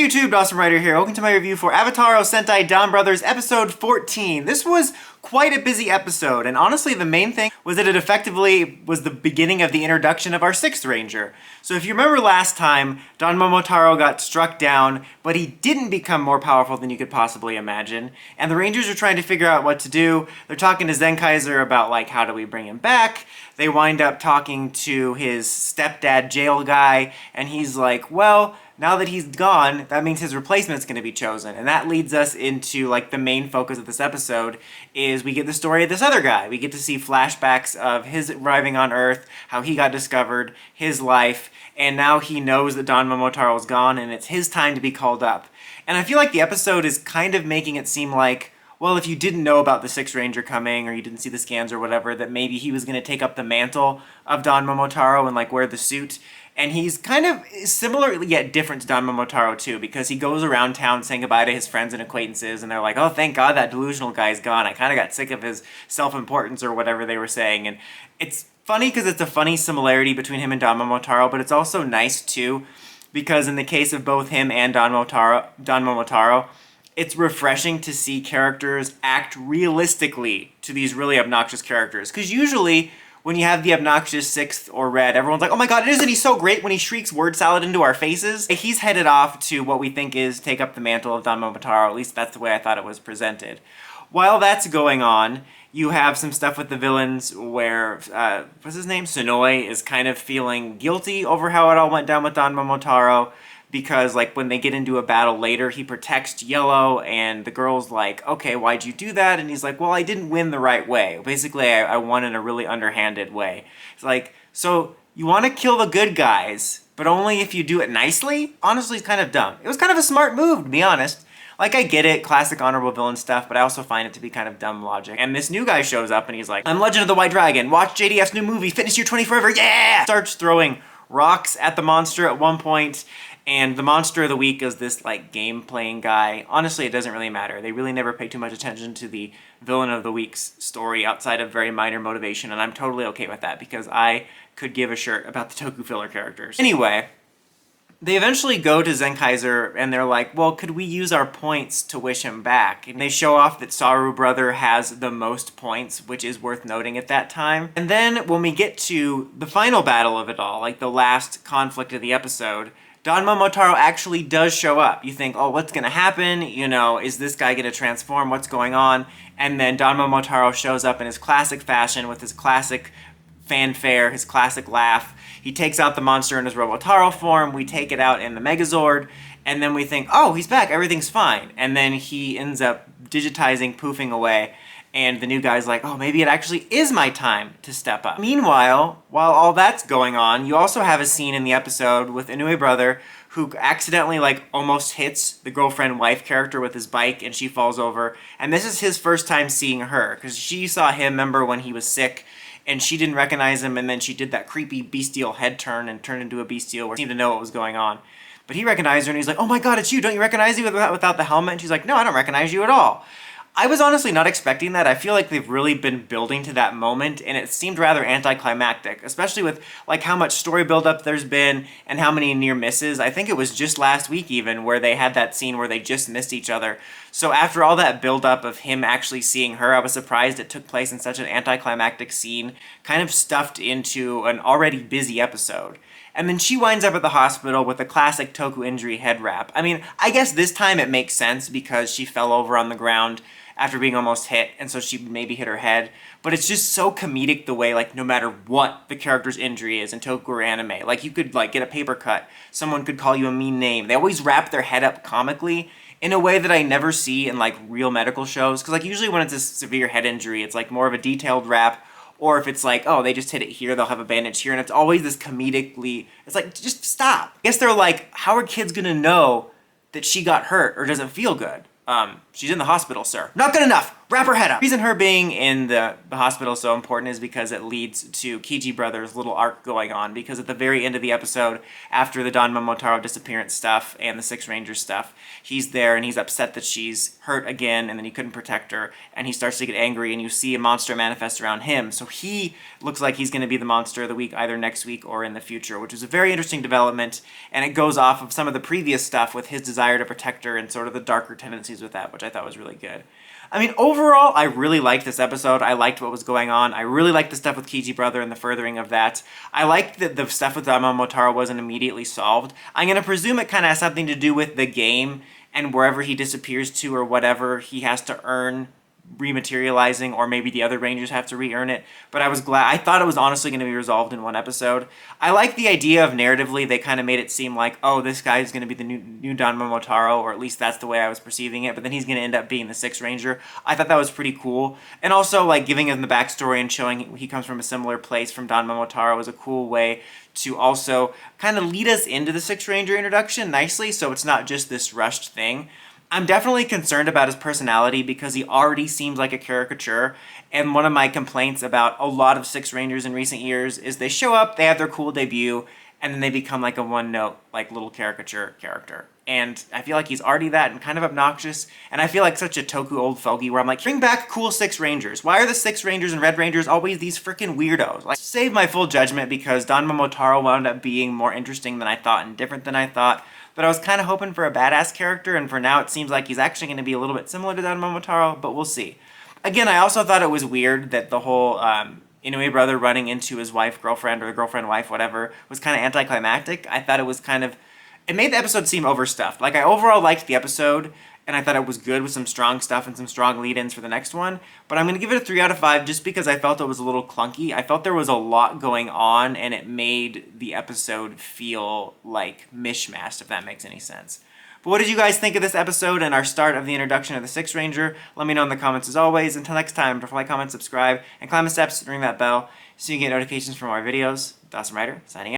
Hey YouTube, Awesome Writer here. Welcome to my review for Avataro Sentai DonBrothers episode 14. This was quite a busy episode, and honestly the main thing was that it effectively was the beginning of the introduction of our 6th Ranger. So if you remember last time, Don Momotaro got struck down, but he didn't become more powerful than you could possibly imagine, and the Rangers are trying to figure out what to do. They're talking to Zenkaiser about, like, how do we bring him back? They wind up talking to his stepdad jail guy, and he's like, well, now that he's gone, that means his replacement's going to be chosen. And that leads us into, like, the main focus of this episode is we get the story of this other guy. We get to see flashbacks of his arriving on Earth, how he got discovered, his life, and now he knows that Don Momotaro is gone and it's his time to be called up. And I feel like the episode is kind of making it seem like, well, if you didn't know about the 6th Ranger coming or you didn't see the scans or whatever, that maybe he was going to take up the mantle of Don Momotaro and, like, wear the suit. And he's kind of similar yet different to Don Momotaro too, because he goes around town saying goodbye to his friends and acquaintances, and they're like, oh, thank God that delusional guy's gone. I kind of got sick of his self-importance or whatever they were saying. And it's funny because it's a funny similarity between him and Don Momotaro, but it's also nice too, because in the case of both him and Don Momotaro, it's refreshing to see characters act realistically to these really obnoxious characters. Because usually, when you have the obnoxious 6th or Red, everyone's like, oh my god, isn't he so great when he shrieks word salad into our faces? He's headed off to what we think is take up the mantle of Don Momotaro, at least that's the way I thought it was presented. While that's going on, you have some stuff with the villains where, what's his name? Sonoi is kind of feeling guilty over how it all went down with Don Momotaro, because, like, when they get into a battle later, he protects Yellow, and the girl's like, okay, why'd you do that? And he's like, well, I didn't win the right way. Basically, I won in a really underhanded way. It's like, so you want to kill the good guys, but only if you do it nicely? Honestly, it's kind of dumb. It was kind of a smart move, to be honest. Like, I get it, classic honorable villain stuff, but I also find it to be kind of dumb logic. And this new guy shows up, and he's like, I'm Legend of the White Dragon, watch JDF's new movie, Fitness Year 20 Forever, yeah! Starts throwing rocks at the monster at one point, and the monster of the week is this, like, game-playing guy. Honestly, it doesn't really matter. They really never pay too much attention to the villain of the week's story outside of very minor motivation, and I'm totally okay with that because I could give a shirt about the Toku filler characters. Anyway, they eventually go to Zenkaiser and they're like, well, could we use our points to wish him back? And they show off that Saru Brother has the most points, which is worth noting at that time. And then when we get to the final battle of it all, like the last conflict of the episode, Don Momotaro actually does show up. You think, oh, what's gonna happen? You know, is this guy gonna transform? What's going on? And then Don Momotaro shows up in his classic fashion with his classic fanfare, his classic laugh. He takes out the monster in his Robotaro form, we take it out in the Megazord, and then we think, oh, he's back, everything's fine. And then he ends up digitizing, poofing away, and the new guy's like, oh, maybe it actually is my time to step up. Meanwhile, while all that's going on, you also have a scene in the episode with Inoue Brother who accidentally, like, almost hits the girlfriend-wife character with his bike, and she falls over. And this is his first time seeing her, because she saw him, remember, when he was sick, and she didn't recognize him, and then she did that creepy bestial head turn and turned into a bestial where she seemed to know what was going on. But he recognized her, and he's like, oh my god, it's you, don't you recognize me without the helmet? And she's like, no, I don't recognize you at all. I was honestly not expecting that. I feel like they've really been building to that moment, and it seemed rather anticlimactic, especially with, like, how much story buildup there's been and how many near misses. I think it was just last week even where they had that scene where they just missed each other. So after all that buildup of him actually seeing her, I was surprised it took place in such an anticlimactic scene, kind of stuffed into an already busy episode. And then she winds up at the hospital with a classic Toku injury head wrap. I mean, I guess this time it makes sense because she fell over on the ground after being almost hit, and so she maybe hit her head. But it's just so comedic the way, like, no matter what the character's injury is in Toku or anime, like, you could, like, get a paper cut, someone could call you a mean name. They always wrap their head up comically in a way that I never see in, like, real medical shows. Because, like, usually when it's a severe head injury, it's, like, more of a detailed wrap. Or if it's like, oh, they just hit it here, they'll have a bandage here, and it's always this comedically, it's like, just stop. I guess they're like, how are kids gonna know that she got hurt or doesn't feel good? She's in the hospital, sir. Not good enough! wrap her head up. The reason her being in the hospital is so important is because it leads to Kiji Brothers' little arc going on, because at the very end of the episode, after the Don Momotaro disappearance stuff and the Six Rangers stuff, he's there and he's upset that she's hurt again and then he couldn't protect her, and he starts to get angry and you see a monster manifest around him. So he looks like he's going to be the monster of the week either next week or in the future, which is a very interesting development, and it goes off of some of the previous stuff with his desire to protect her and sort of the darker tendencies with that, which I thought was really good. I mean, overall, I really liked this episode. I liked what was going on. I really liked the stuff with Kiji Brother and the furthering of that. I liked that the stuff with Momotaro wasn't immediately solved. I'm going to presume it kind of has something to do with the game and wherever he disappears to or whatever, he has to earn rematerializing, or maybe the other Rangers have to re-earn it. But I was glad. I thought it was honestly going to be resolved in one episode. I like the idea of narratively, they kind of made it seem like, oh, this guy is going to be the new Don Momotaro, or at least that's the way I was perceiving it, but then he's going to end up being the Sixth Ranger. I thought that was pretty cool. And also, like, giving him the backstory and showing he comes from a similar place from Don Momotaro was a cool way to also kind of lead us into the Sixth Ranger introduction nicely, so it's not just this rushed thing. I'm definitely concerned about his personality because he already seems like a caricature, and one of my complaints about a lot of Six Rangers in recent years is they show up, they have their cool debut, and then they become like a one-note, like little caricature character. And I feel like he's already that and kind of obnoxious, and I feel like such a Toku old fogey where I'm like, bring back cool Six Rangers. Why are the Six Rangers and Red Rangers always these freaking weirdos? Like, save my full judgment because Don Momotaro wound up being more interesting than I thought and different than I thought. But I was kind of hoping for a badass character, and for now it seems like he's actually going to be a little bit similar to Don Momotaro, but we'll see. Again, I also thought it was weird that the whole Inoue brother running into his wife, girlfriend, or girlfriend-wife, whatever, was kind of anticlimactic. I thought it was kind of... It made the episode seem overstuffed. Like, I overall liked the episode, and I thought it was good with some strong stuff and some strong lead-ins for the next one, but I'm going to give it a 3 out of 5 just because I felt it was a little clunky. I felt there was a lot going on, and it made the episode feel like mishmashed, if that makes any sense. But what did you guys think of this episode and our start of the introduction of the Sixth Ranger? Let me know in the comments as always. Until next time, don't forget, like, comment, subscribe, and climb the steps, ring that bell so you can get notifications from our videos. Awesome Writer, signing out.